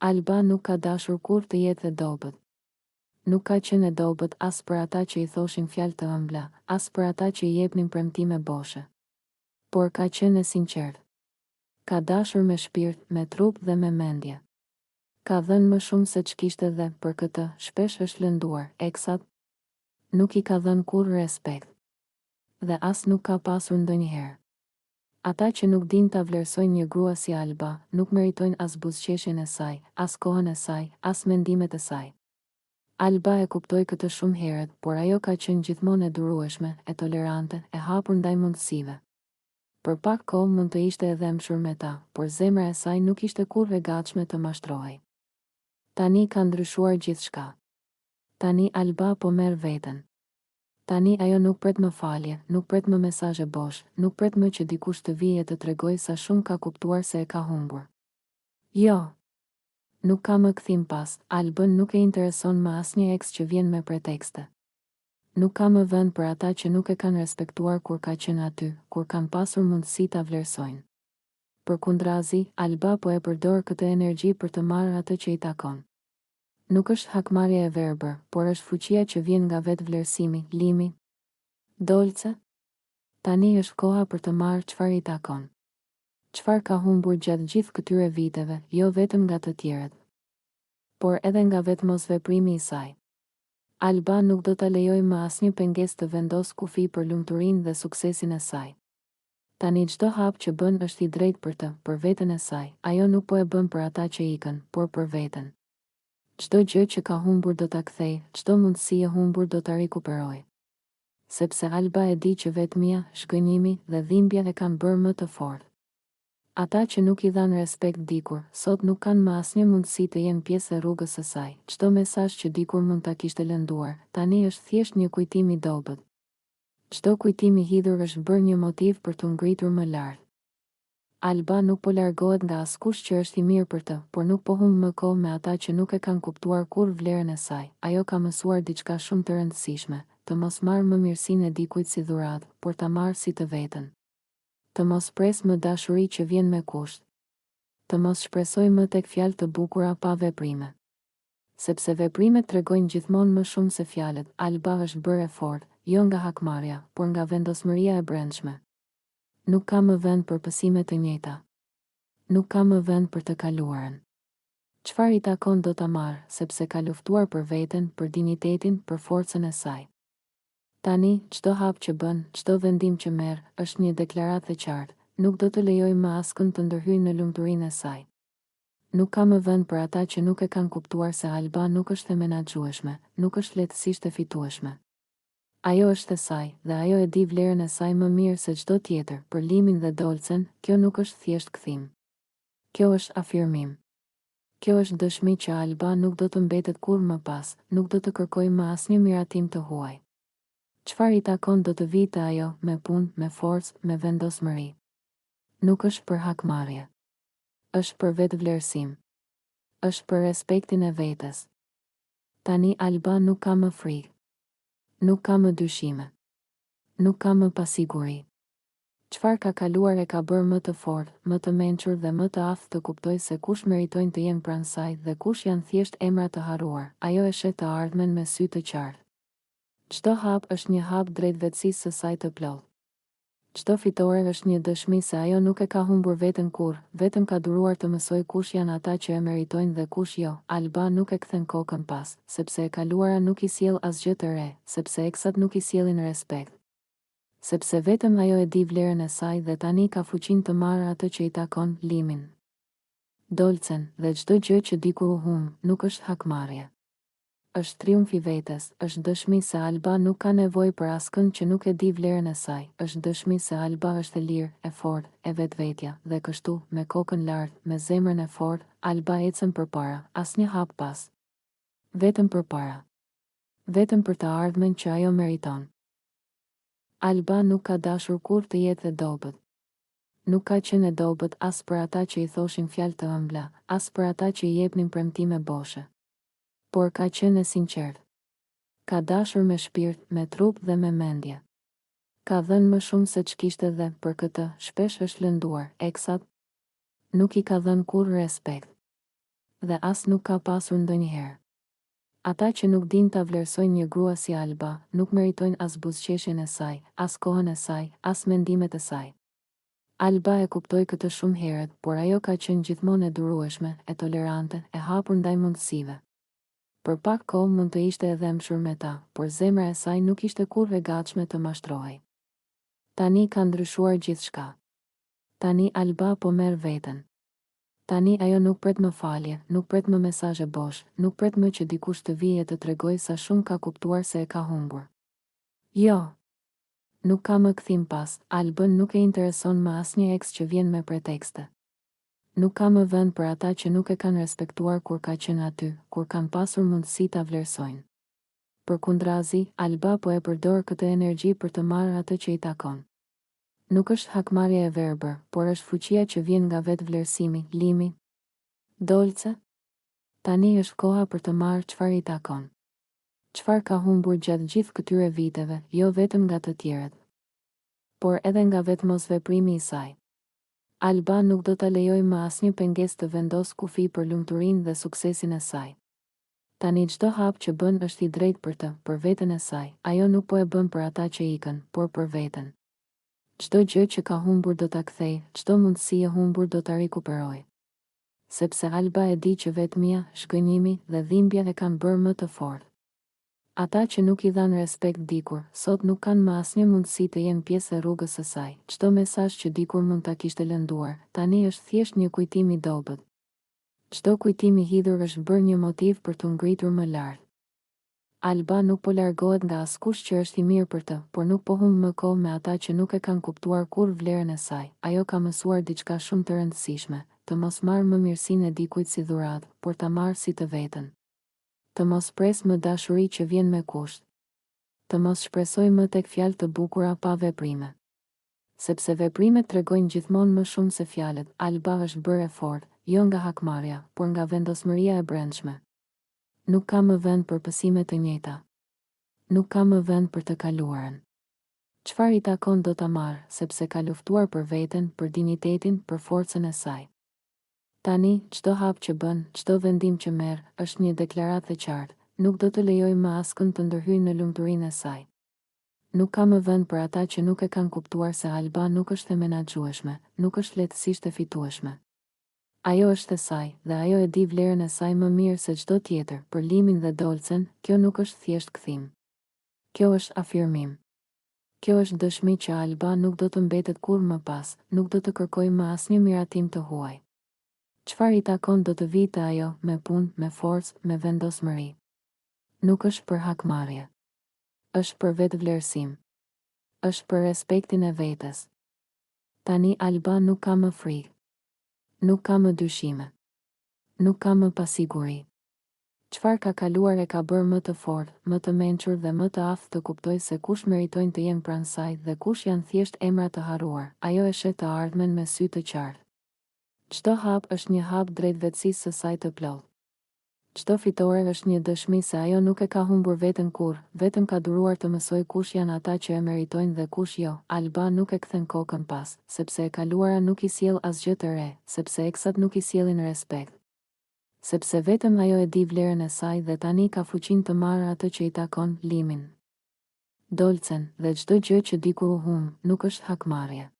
Alba nuk ka dashur kur të jetë e dobët. Nuk ka qenë e dobët as për ata që i thoshin fjalë të ëmbla, as për ata që i jepnin premtime boshe. Por ka qenë e sinqertë. Ka dashur me shpirt, me trup dhe me mendje. Ka dhënë më shumë se ç'kishte dhe për këtë shpesh është lënduar, eksat. Nuk i ka dhënë kurrë respekt. Dhe as nuk ka pasur ndonjëherë. Ata që nuk din ta vlerësojnë një grua si Alba, nuk meritojnë as buzëqeshjen e saj, as kohën e saj, as mendimet e saj. Alba e kuptoi këtë shumë herët, por ajo ka qenë gjithmonë e durueshme, e tolerante, e hapur ndaj mundësive. Për pak kohë mund të ishte edhe mshur me ta, por zemra e saj nuk ishte kurrë e gatshme të mashtrohej. Tani ka ndryshuar gjithçka. Tani Alba po merr veten. Tani ajo nuk pret më falje, nuk pret më mesazhe bosh, nuk pret më që dikush të vijë të tregojë sa shumë ka kuptuar se e ka humbur. Jo. Nuk ka më kthim pas, Albën nuk e intereson më asnjë eks që vjen me pretekste. Nuk ka më vend për ata që nuk e kanë respektuar kur ka qenë aty, kur kanë pasur mundësi ta vlerësojnë. Përkundrazi, Alba po e përdor këtë energji për të marrë atë që i takon. Nuk është hakmarrja e verbër, por është fuqia që vjen nga vetë vlerësimi, limi. Dolce? Tani është koha për të marrë çfarë i takon. Çfarë ka humbur gjatë gjithë këtyre viteve, jo vetëm nga të tjerët, por edhe nga vetë mosveprimi i saj. Alba nuk do ta lejojë më asnjë pengesë të vendos kufi për lumturinë dhe suksesin e saj. Tani çdo hap që bën është i drejtë për të, për veten e saj. Ajo nuk po e bën për ata që ikën, por për veten. Çdo gjë që ka humbur do ta kthej, çdo mundësi e humbur do ta rikuperoj. Sepse Alba e di që vetmia, shgënjimi dhe dhimbja e kanë bërë më të fortë. Ata që nuk i dhanë respekt dikur, sot nuk kanë më asnjë mundësi të jenë pjesë e rrugës së saj. Çdo mesazh që dikur mund ta kishte lënduar, tani është thjesht një kujtim i dobët. Çdo kujtim i hidhur është bërë një motiv për të ngritur më lart. Alba nuk po largohet nga askush që është i mirë për të, por nuk po humb më kohë me ata që nuk e kanë kuptuar kurrë vlerën e saj. Ajo ka mësuar diçka shumë të rëndësishme, të mos marrë më mirësinë e dikujt si dhuratë, por ta marrë si të vetën. Të mos pres më dashuri që vjen me kusht. Të mos shpresoj më tek fjalë të bukura pa veprime. Sepse veprimet tregojnë gjithmonë më shumë se fjalët. Alba është bërë e fortë, jo nga hakmarrja, por nga vendosmëria e brendshme. Nuk ka më vend për pësime të njëjta. Nuk ka më vend për të kaluarën. Çfarë i takon do ta marrë, sepse ka luftuar për veten, për dinjitetin, për forcën e saj. Tani, çdo hap që bën, çdo vendim që merr, është një deklaratë e qartë. Nuk do të lejoj më askënd të ndërhyjë në lumturinë e saj. Nuk ka më vend për ata që nuk e kanë kuptuar se Alba nuk është e menaxhueshme, nuk është lehtësisht e fitueshme. Ajo është e saj, dhe ajo e di vlerën e saj më mirë se çdo tjetër. Për Limin dhe Dolcen, kjo nuk është thjesht kthim. Kjo është afirmim. Kjo është dëshmi që Alba nuk do të mbetet kurrë më pas, nuk do të kërkojë më asnjë miratim të huaj. Çfarë i takon do të vijë te ajo, me punë, me forcë, me vendosmëri. Nuk është për hakmarrje. Është për vetvlerësim. Është për respektin e vetes. Tani Alba nuk ka më frikë. Nuk ka më dyshime. Nuk ka më pasiguri. Çfarë ka kaluar e ka bërë më të fortë, më të mençur dhe më të aftë të kuptoj se kush meritojnë të jenë pranë saj dhe kush janë thjesht emra të harruar. Ajo e sheh të ardhmen me sy të qartë. Çdo hap është një hap drejt vetësisë së saj të plotë. Çdo fitore është një dëshmi se ajo nuk e ka humbur veten kurrë, vetëm ka duruar të mësoj kush janë ata që e meritojnë dhe kush jo. Alba nuk e kthen kokën pas, sepse e kaluara nuk i sjell asgjë të re, sepse eksat nuk i sjellin respekt. Sepse vetëm ajo e di vlerën e saj dhe tani ka fuqinë të marrë atë që i takon, Limin, Dolcen dhe çdo gjë që dikur u humb, nuk është hakmarrje. Është triumfi vetes, është dëshmi se Alba nuk ka nevojë për askënd që nuk e di vlerën e saj, është dëshmi se Alba është e lirë, e fortë, e vetvetja, dhe kështu, me kokën lart, me zemrën e fortë, Alba ecën përpara, asnjë hap pas. Vetëm përpara. Vetëm për të ardhmen që ajo meriton. Alba nuk ka dashur kurrë të jetë e dobët. Nuk ka qenë e dobët as për ata që i thoshin fjalë të ëmbla, as për ata që i jepnin premtime boshe. Por ka qenë e sinqertë. Ka dashur me shpirt, me trup dhe me mendje. Ka dhënë më shumë se ç'kishte dhe, për këtë, shpesh është lënduar, eksat. Nuk i ka dhënë kurrë respekt. dhe as nuk ka pasur ndonjëherë. Ata që nuk din ta vlerësojnë një grua si Alba, nuk meritojnë as buzëqeshjen e saj, as kohën e saj, as mendimet e saj. Alba e kuptoi këtë shumë herët, por ajo ka qenë gjithmonë e durueshme, e tolerante, e hapur ndaj mundësive. Për pak kohë mund të ishte edhe mshur me ta, por zemra e saj nuk ishte kurrë e gatshme të mashtrohej. Tani ka ndryshuar gjithçka. Tani Alba po merr veten. Tani ajo nuk pret më falje, nuk pret më mesazhe bosh, nuk pret më që dikush të vijë të tregojë sa shumë ka kuptuar se e ka humbur. Jo. Nuk ka më kthim pas, Albën nuk e intereson më asnjë eks që vjen me pretekste. Nuk ka më vend për ata që nuk e kanë respektuar kur ka qenë aty, kur kanë pasur mundësi ta vlerësojnë. Përkundrazi, Alba po e përdor këtë energji për të marrë atë që i takon. Nuk është hakmarrja e verbër, por është fuqia që vjen nga vetë vlerësimi, limi. Dolce? Tani është koha për të marrë çfarë i takon. Çfarë ka humbur gjatë gjithë këtyre viteve, jo vetëm nga të tjerët, por edhe nga vetë mosveprimi i saj. Alba nuk do ta lejojë më asnjë pengesë të vendos kufi për lumturinë dhe suksesin e saj. Tani çdo hap që bën është i drejtë për të, për veten e saj. Ajo nuk po e bën për ata që ikën, por për veten. Çdo gjë që ka humbur do ta kthej, çdo mundësi e humbur do ta rikuperoj. Sepse Alba e di që vetmia, shgënjimi dhe dhimbja e kanë bërë më të fortë. Ata që nuk i dhanë respekt dikur, sot nuk kanë më asnjë mundësi të jenë pjesë e rrugës së saj. Çdo mesazh që dikur mund ta kishte lënduar, tani është thjesht një kujtim i dobët. Çdo kujtim i hidhur është bërë një motiv për të ngritur më lart. Alba nuk po largohet nga askush që është i mirë për të, por nuk po humb më kohë me ata që nuk e kanë kuptuar kurrë vlerën e saj. Ajo ka mësuar diçka shumë të rëndësishme, të mos marrë më mirësinë e dikujt si dhuratë, por ta marrë si të vetën. Të mos pres më dashuri që vjen me kusht. Të mos shpresoj më tek fjalë të bukura pa veprime. Sepse veprimet tregojnë gjithmonë më shumë se fjalët. Alba është bërë e fortë, jo nga hakmarrja, por nga vendosmëria e brendshme. Nuk ka më vend për pësime të njëjta. Nuk ka më vend për të kaluarën. Çfarë i takon do ta marrë, sepse ka luftuar për veten, për dinjitetin, për forcën e saj. Tani, çdo hap që bën, çdo vendim që merr, është një deklaratë e qartë. Nuk do të lejoj më askënd të ndërhyjë në lumturinë e saj. Nuk ka më vend për ata që nuk e kanë kuptuar se Alba nuk është e menaxhueshme, nuk është lehtësisht e fitueshme. Ajo është e saj, dhe ajo e di vlerën e saj më mirë se çdo tjetër. Për Limin dhe Dolcen, kjo nuk është thjesht kthim. Kjo është afirmim. Kjo është dëshmi që Alba nuk do të mbetet kurrë më pas, nuk do të kërkojë më asnjë miratim të huaj. Çfarë i takon do të vijë te ajo, me punë, me forcë, me vendosmëri. Nuk është për hakmarrje. Është për vetvlerësim. Është për respektin e vetes. Tani Alba nuk ka më frikë. Nuk ka më dyshime. Nuk ka më pasiguri. Çfarë ka kaluar e ka bërë më të fortë, më të mençur dhe më të aftë të kuptoj se kush meritojnë të jenë pranë saj dhe kush janë thjesht emra të harruar. Ajo e sheh të ardhmen me sy të qartë. Çdo hap është një hap drejt vetësisë së saj të plotë. Çdo fitore është një dëshmi se ajo nuk e ka humbur veten kurrë, vetëm ka duruar të mësoj kush janë ata që e meritojnë dhe kush jo. Alba nuk e kthen kokën pas, sepse e kaluara nuk i sjell asgjë të re, sepse eksat nuk i sjellin respekt. Sepse vetëm ajo e di vlerën e saj dhe tani ka fuqinë të marrë atë që i takon, Limin, Dolcen dhe çdo gjë që dikur u humb, nuk është hakmarrje.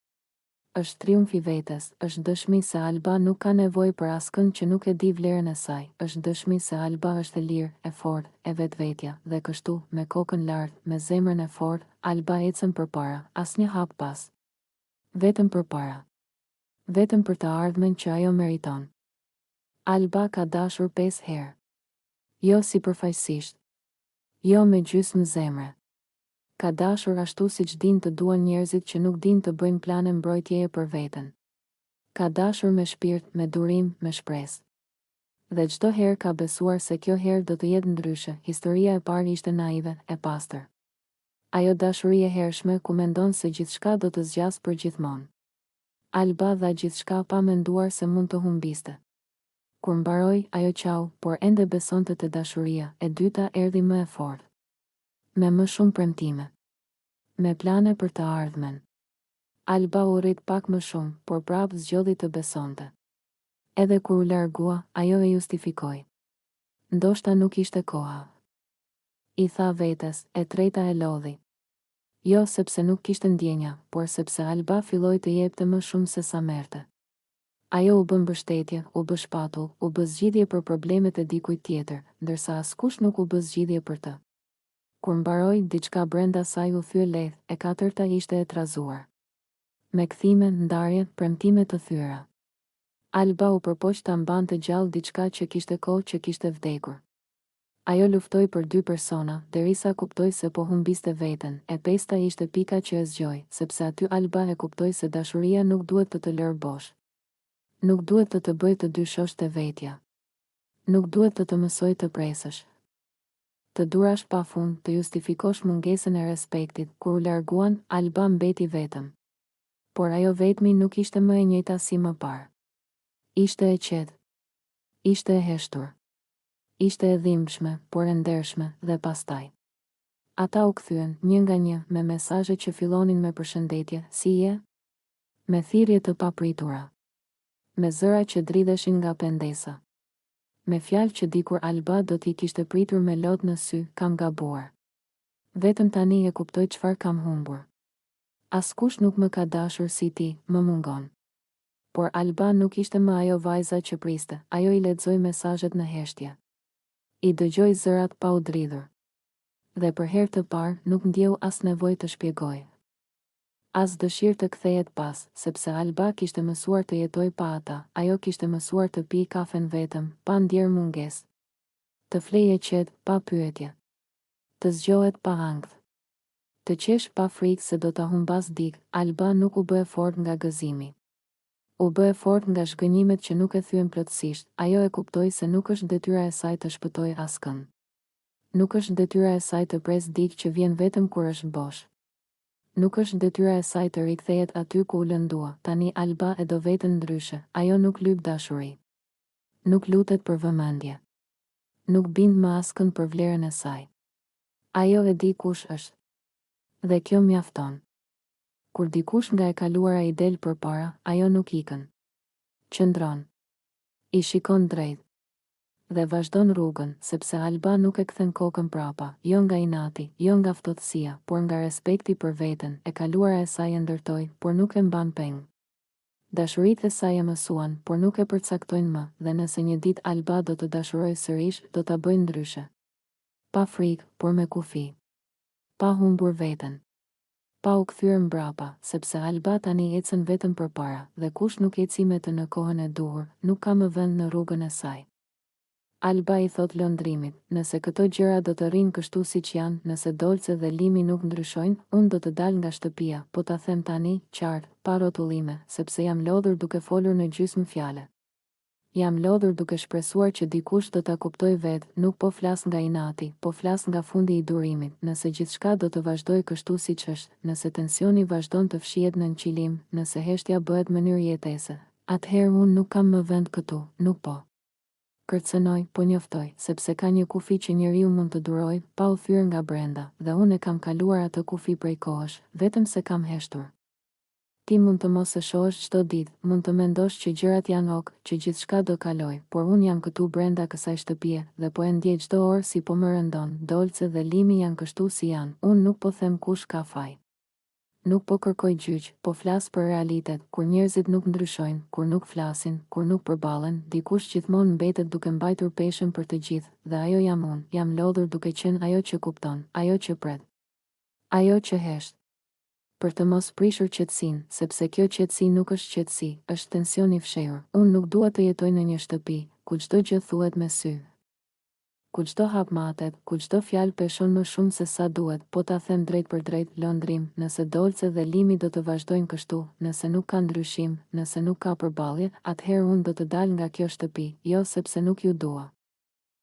Është triumfi vetes, është dëshmi se Alba nuk ka nevojë për askënd që nuk e di vlerën e saj, është dëshmi se Alba është e lirë, e fortë, e vetvetja, dhe kështu, me kokën lart, me zemrën e fortë, Alba ecën përpara, asnjë hap pas. Vetëm përpara. Vetëm për të ardhmen që ajo meriton. Alba ka dashur 5 herë. Jo sipërfaqësisht. Jo me gjysmë zemre. Ka dashur ashtu siç din të duan njerëzit që nuk din të bëjnë plane mbrojtjeje për veten. Ka dashur me shpirt, me durim, me shpresë. Dhe çdo herë ka besuar se kjo herë do të jetë ndryshe. Historia e parë ishte naive, e pastër. Ajo dashuri e hershme ku mendon se gjithçka do të zgjas për gjithmonë. Alba dha gjithçka pa menduar se mund të humbiste. Kur mbaroi, ajo qau, por ende besonte te dashuria. E dyta erdhi më e fortë. Me më shumë premtime. Me plane për të ardhmen. Alba u rrit pak më shumë, por prapë zgjodhi të besonte. Edhe kur u largua, ajo e justifikoi. Ndoshta nuk ishte koha. I tha vetes, e treta e lodhi. Jo sepse nuk kishte ndjenja, por sepse Alba filloi të jepte më shumë se sa merrte. Ajo u bë mbështetje, u bë shpatull, u bë zgjidhje për problemet e dikujt tjetër, ndërsa askush nuk u bë zgjidhje për të. Kur mbaroi, diçka brenda saj u thye lehtë, e katërta ishte e trazuar. Me kthime, ndarje, premtime të thyera. Alba u përpoq ta mbante gjallë diçka që kishte kohë që kishte vdekur. Ajo luftoi për 2 persona, derisa kuptoi se po humbiste veten, e pesta ishte pika që e zgjoi, sepse aty Alba e kuptoi se dashuria nuk duhet të lërë bosh. Nuk duhet të bëj të dyshosh të vetja. Nuk duhet të mësoj të presësh. Të durash pa fund, të justifikosh mungesën e respektit. Kur u larguan, Alba mbeti vetëm. Por ajo vetmi nuk ishte më e njëjta si më parë. Ishte e qetë. Ishte e heshtur. Ishte e dhimbshme, por e ndershme, dhe pastaj. Ata u kthyen, një nga një, me mesazhe që fillonin me përshëndetje, si je? Me thirrje të papritura. Me zëra që dridheshin nga pendesa. Me fjalë që dikur Alba do t'i kishte pritur me lot në sy, kam gabuar. Vetëm tani e kuptoj çfarë kam humbur. Askush nuk më ka dashur si ti, më mungon. Por Alba nuk ishte më ajo vajza që priste, ajo i lexoi mesazhet në heshtje. I dëgjoi zërat pa u dridhur. Dhe për herë të parë nuk ndjeu as nevojë të shpjegoj. As dëshirë të kthehet pas, sepse Alba kishte mësuar të jetoj pa ata, ajo kishte mësuar të pi kafen vetëm, pa ndjerë mungesë. Të flejë qetë, pa pyetje. Të zgjohet pa ankth. Të qesh pa frikë se do ta humbas dik. Alba nuk u bë fort nga gëzimi. U bë fort nga shgënjimet që nuk e thyen plotësisht, ajo e kuptoi se nuk është detyra e saj të shpëtojë askënd. Nuk është detyra e saj të presë dik që vjen vetëm kur është bosh. Nuk është detyra e saj të rikthehet aty ku u lëndua. Tani Alba e do veten ndryshe, ajo nuk lyp dashuri. Nuk lutet për vëmendje. Nuk bind më askënd për vlerën e saj. Ajo e di kush është. Dhe kjo mjafton. Kur dikush nga e kaluara i del përpara, ajo nuk ikën. Qëndron. I shikon drejt. Dhe vazhdon rrugën, sepse Alba nuk e kthen kokën prapa, jo nga inati, jo nga ftohtësia, por nga respekti për veten. E kaluara e saj e ndërtoi, por nuk e mban peng. Dashuritë e saj e mësuan, por nuk e përcaktojnë më, dhe nëse një ditë Alba do të dashurojë sërish, do ta bëjë ndryshe. Pa frikë, por me kufi. Pa humbur veten. Pa u kthyer mbrapa, sepse Alba tani ecën vetëm përpara, dhe kush nuk eci me të në kohën e duhur, nuk ka më vend në rrugën e saj. Alba i thot lëndrimit, nëse këto gjëra do të rrinë kështu siç janë, nëse Dolce dhe Limi nuk ndryshojnë, unë do të dal nga shtëpia, po ta them tani, qartë, pa rrotullime, sepse jam lodhur duke folur në gjysmë fjale. Jam lodhur duke shpresuar që dikush do ta kuptoj vetë, nuk po flas nga inati, po flas nga fundi i durimit. Nëse gjithçka do të vazhdojë kështu siç është, nëse tensioni vazhdon të fshihet në nqilim, nëse heshtja bëhet mënyrë jetese, atëherë unë nuk kam më vend këtu, nuk po. Kërcënoj, po njoftoj, sepse ka një kufi që njeriu mund të durojë, pa u thyer nga brenda, dhe unë e kam kaluar atë kufi prej kohësh, vetëm se kam heshtur. Ti mund të mos e shohësh çdo ditë, mund të mendosh që gjërat janë ok, që gjithçka do kaloj, por unë jam këtu brenda kësaj shtëpie, dhe po e ndjej çdo orë si po më rëndon. Dolce dhe Limi janë kështu si janë, unë nuk po them kush ka faj. Nuk po kërkoj gjyq, po flas për realitet. Kur njerëzit nuk ndryshojnë, kur nuk flasin, kur nuk përballen, dikush gjithmonë mbetet duke mbajtur peshën për të gjithë, dhe ajo jam unë. Jam lodhur duke qenë ajo që kupton, ajo që pret, ajo që hesht. Për të mos prishur qetësinë, sepse kjo qetësi nuk është qetësi, është tension i fshehur. Unë nuk dua të jetoj në një shtëpi ku çdo gjë thuhet me sy. Ku çdo hap matet, ku çdo fjalë peshon më shumë se sa duhet, po ta them drejt për drejt, lëndrim, nëse Dolce dhe Limi do të vazhdojnë kështu, nëse nuk ka ndryshim, nëse nuk ka përballje, atëherë unë do të dal nga kjo shtëpi, jo sepse nuk ju dua,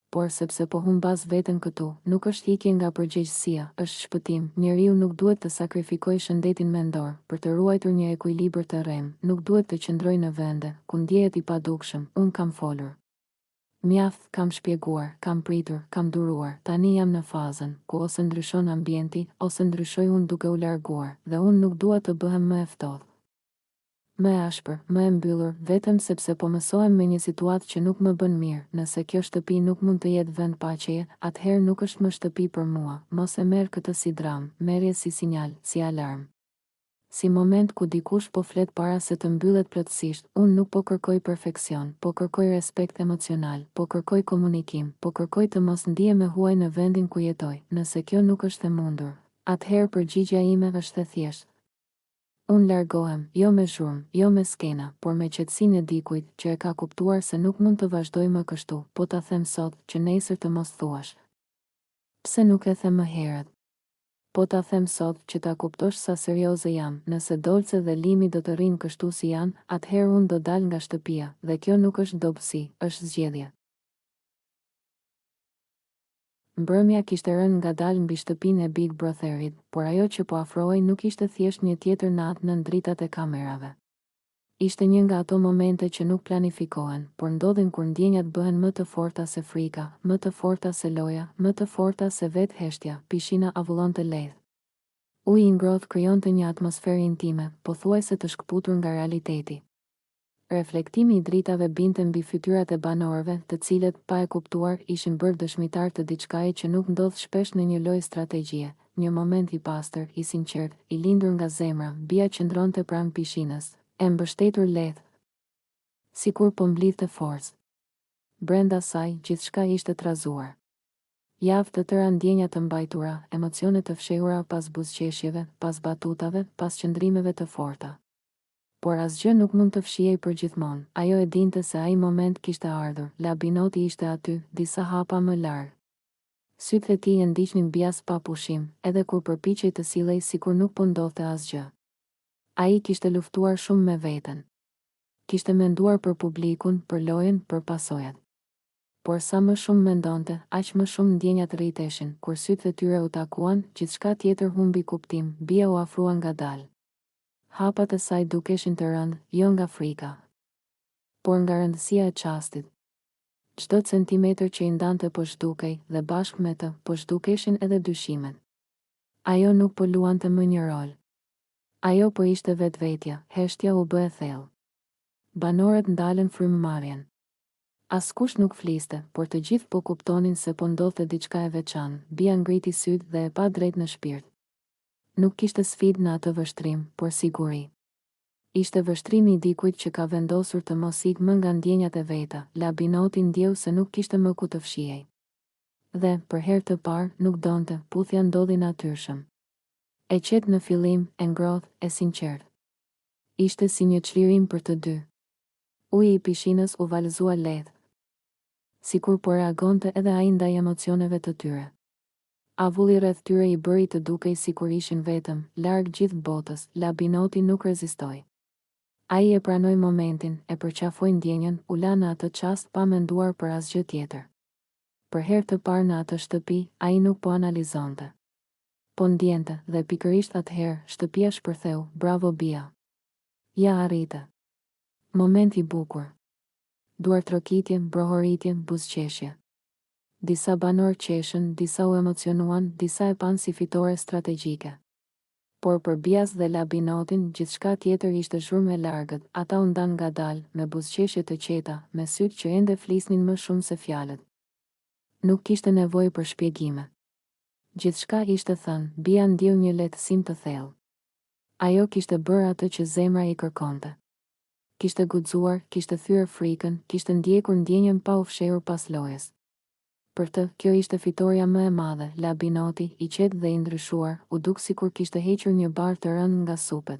por sepse po humbas veten këtu. Nuk është ikje nga përgjegjësia, është shpëtim. Njeriu nuk duhet të sakrifikojë shëndetin mendor për të ruajtur një ekuilibër të rrem, nuk duhet të qëndrojë në vende ku ndjehet i padukshëm. Unë kam folur. Mjaft, kam shpjeguar, kam pritur, kam duruar. Tani jam në fazën ku ose ndryshon ambienti, ose ndryshoj unë duke u larguar, dhe unë nuk dua të bëhem më e ftohtë. më e ashpër, më e mbyllur, vetëm sepse po mësohem me një situatë që nuk më bën mirë. Nëse kjo shtëpi nuk mund të jetë vend paqeje, atëherë nuk është më shtëpi për mua. Mos e merr këtë si dram, merrje si sinjal, si alarm. Si moment ku dikush po flet para se të mbyllet plotësisht. Unë nuk po kërkoj perfekcion, po kërkoj respekt emocional, po kërkoj komunikim, po kërkoj të mos ndihem e huaj në vendin ku jetoj. Nëse kjo nuk është e mundur, atëherë përgjigjja ime është e thjeshtë. Unë largohem, jo me zhurmë, jo me skena, por me qetësinë e dikujt që e ka kuptuar se nuk mund të vazhdoj më kështu. Po ta them sot që nesër të mos thuash. Pse nuk e them më herët? Po ta them sot që ta kuptosh sa serioze jam. Nëse Dolce dhe Limi do të rrinë kështu si janë, atëherë unë do dal nga shtëpia, dhe kjo nuk është dobësi, është zgjedhje. Mbrëmja kishte rënë ngadalë mbi shtëpinë e Big Brotherit, por ajo që po afrohej nuk ishte thjesht një tjetër natë nën dritat e kamerave. Ishte një nga ato momente që nuk planifikohen, por ndodhin kur ndjenjat bëhen më të forta se frika, më të forta se loja, më të forta se vetë heshtja. Pishina avullon të lehtë. Uji i ngrohtë krijonte një atmosferë intime, pothuajse të shkputur nga realiteti. Reflektimi i dritave binte mbi fytyrat e banorëve, të cilët, pa e kuptuar, ishin bërë dëshmitar të diçkaje që nuk ndodh shpesh në një lojë strategjie. Një moment i pastër, i sinqert, i lindur nga zemra. Bia qëndronte pranë pishinës, e mbështetur lehtë, sikur po mblidhte forcë. Brenda saj, gjithçka ishte trazuar. Javë të tëra ndjenja të mbajtura, emocione të fshehura pas buzëqeshjeve, pas batutave, pas qëndrimeve të forta. Por asgjë nuk mund të fshihej përgjithmonë. Ajo e dinte se ai moment kishte ardhur. Labinoti ishte aty, disa hapa më larg. Sytë e tij e ndiqnin Bias pa pushim, edhe kur përpiqej të sillej sikur nuk po ndodhte asgjë. Ai kishte luftuar shumë me veten. Kishte menduar për publikun, për lojën, për pasojat. Por sa më shumë mendonte, aq më shumë ndjenjat rriteshin. Kur sytë e tyre u takuan, gjithçka tjetër humbi kuptim. Bia u afrua ngadalë. Hapat e saj dukeshin të rëndë, jo nga frika, por nga rëndësia e çastit. Çdo centimetër që i ndante po zhdukej, dhe bashkë me të, po zhdukeshin edhe dyshimet. Ajo nuk po luante më një rol. Ajo po ishte vetvetja, heshtja u bë e thellë. Banorët ndalën frymëmarrjen. Askush nuk fliste, por të gjithë po kuptonin se po ndodhte diçka e veçantë. Bia ngriti syt dhe e pa drejt në shpirt. Nuk kishte sfidë në atë vështrim, por siguri. Ishte vështrimi i dikujt që ka vendosur të mos ikë më nga ndjenjat e veta. Labinoti ndjeu se nuk kishte më ku të fshihej. Dhe, për herë të parë, nuk donte, puthja ndodhi natyrshëm. E qetë në fillim, e ngrohtë, e sinqertë. Ishte si një çlirim për të dy. Uji i pishinës u valëzua lehtë, sikur po reagonte edhe ai ndaj emocioneve të tyre. Avulli rreth tyre i bëri të dukej sikur ishin vetëm, larg gjithë botës. Labinoti nuk rezistoi. Ai e pranoi momentin, e përqafoi ndjenjën, u la në atë çast pa menduar për asgjë tjetër. Për herë të parë në atë shtëpi, ai nuk po analizonte, po ndjente, dhe pikërisht atëherë, shtëpia shpërtheu. Bravo Bia. Ja arrite. Moment i bukur. Duar trokitje, brohoritje, buzëqeshje. Disa banor qeshën, disa u emocionuan, disa e panë si fitore strategjike. Por për Bias dhe Labinotin, gjithçka tjetër ishte zhurmë e largët. Ata u ndan ngadalë, me buzëqeshje të qeta, me sytë që ende flisnin më shumë se fjalët. Nuk kishte nevojë për shpjegime. Gjithçka ishte thënë. Bia ndjeu një lehtësim të thellë. Ajo kishte bërë atë që zemra i kërkonte. Kishte guxuar, kishte thyer frikën, kishte ndjekur ndjenjën pa u fshehur pas lojës. Për të, kjo ishte fitoria më e madhe. Labinoti, i qetë dhe i ndryshuar, u duk sikur kishte hequr një barë të rënd nga supet.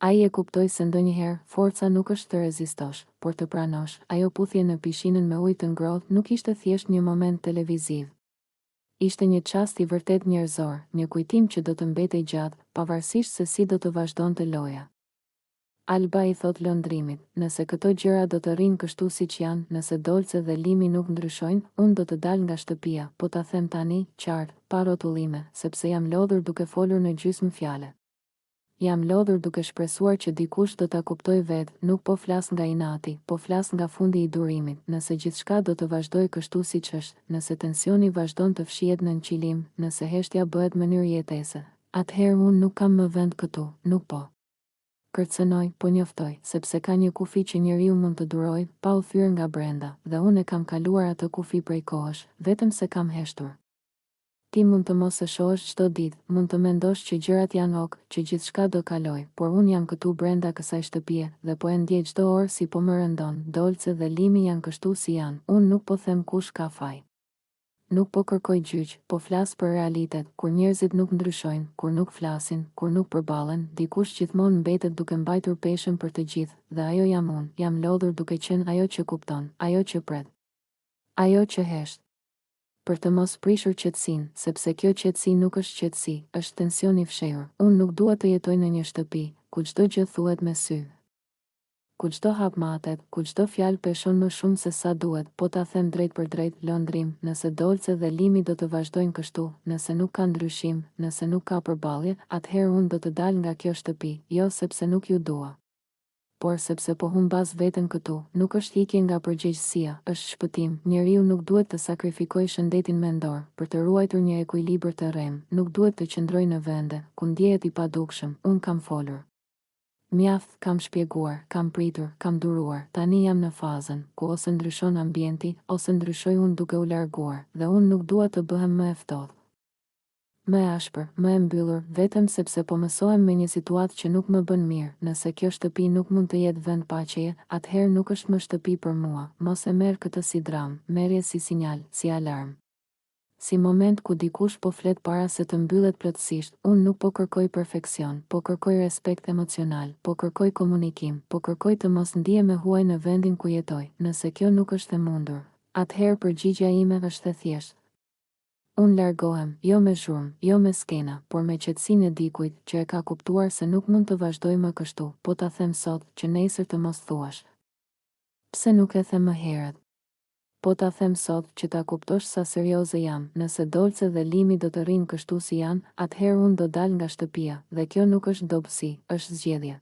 Ai e kuptoi se ndonjëherë, forca nuk është të rezistosh, por të pranosh. Ajo puthje në pishinën me ujë të ngrohtë nuk ishte thjesht një moment televiziv. Ishte një çast i vërtet njerëzor, një kujtim që do të mbetej gjatë, pavarësisht se si do të vazhdonte loja. Alba i thot lëndrimit, nëse këto gjëra do të rrinë kështu siç janë, nëse Dolce dhe Limi nuk ndryshojnë, unë do të dal nga shtëpia, po ta them tani, qartë, pa rrotullime, sepse jam lodhur duke folur në gjysmë fjale. Jam lodhur duke shpresuar që dikush do ta kuptoj vetë, nuk po flas nga inati, po flas nga fundi i durimit. Nëse gjithçka do të vazhdoj kështu siç është, nëse tensioni vazhdon të fshihet në nqilim, nëse heshtja bëhet mënyrë jetese, atëherë unë nuk kam më vend këtu, nuk po. Kërcënoj, po njoftoj, sepse ka një kufi që njeriu mund të duroj, pa u thyrë nga brenda, dhe unë e kam kaluar atë kufi prej kohësh, vetëm se kam heshtur. Ti mund të mos e shohësh çdo ditë, mund të mendosh që gjërat janë ok, që gjithçka do kaloj, por unë jam këtu brenda kësaj shtëpie dhe po e ndjej çdo orë si po më rëndon. Dolce dhe Limi janë kështu si janë. Unë nuk po them kush ka faj. Nuk po kërkoj gjyq, po flas për realitet, kur njerëzit nuk ndryshojnë, kur nuk flasin, kur nuk përballen, dikush gjithmonë mbetet duke mbajtur peshën për të gjithë, dhe ajo jam unë. Jam lodhur duke qenë ajo që kupton, ajo që pret, ajo që hesht. Për të mos prishur qetësinë, sepse kjo qetësi nuk është qetësi, është tension i fshehur. Unë nuk dua të jetoj në një shtëpi ku çdo gjë thuhet me sy, ku çdo hap matet, ku çdo fjalë peshon më shumë se sa duhet. Po ta them drejt për drejt, Londrim, nëse Dolce dhe Limi do të vazhdojnë kështu, nëse nuk ka ndryshim, nëse nuk ka përballje, atëherë unë do të dal nga kjo shtëpi, jo sepse nuk ju dua, por sepse po humbas veten këtu. Nuk është ikje nga përgjegjësia, është shpëtim. Njeriu nuk duhet të sakrifikojë shëndetin mendor për të ruajtur një ekuilibër të rrem, nuk duhet të qëndrojë në vende ku ndjehet i padukshëm. Unë kam folur. Mjaft, kam shpjeguar, kam pritur, kam duruar. Tani jam në fazën ku ose ndryshon ambienti, ose ndryshoj unë duke u larguar, dhe unë nuk dua të bëhem më e ftohtë, më e ashpër, më e mbyllur, vetëm sepse po mësohem me një situatë që nuk më bën mirë. Nëse kjo shtëpi nuk mund të jetë vend paqeje, atëherë nuk është më shtëpi për mua. Mos e merr këtë si dramë, merrje si sinjal, si alarm. Si moment ku dikush po flet para se të mbyllet plotësisht. Unë nuk po kërkoj perfeksion, po kërkoj respekt emocional, po kërkoj komunikim, po kërkoj të mos ndihem e huaj në vendin ku jetoj. Nëse kjo nuk është e mundur, atëherë përgjigjja ime është e thjeshtë. Unë largohem, jo me zhurmë, jo me skena, por me qetësinë e dikujt që e ka kuptuar se nuk mund të vazhdoj më kështu. Po ta them sot, që nesër të mos thuash, pse nuk e them më herët? Po ta them sot, që ta kuptosh sa serioze jam. Nëse Dolce dhe Limi do të rrinë kështu si janë, atëherë unë do dal nga shtëpia, dhe kjo nuk është dobësi, është zgjedhje.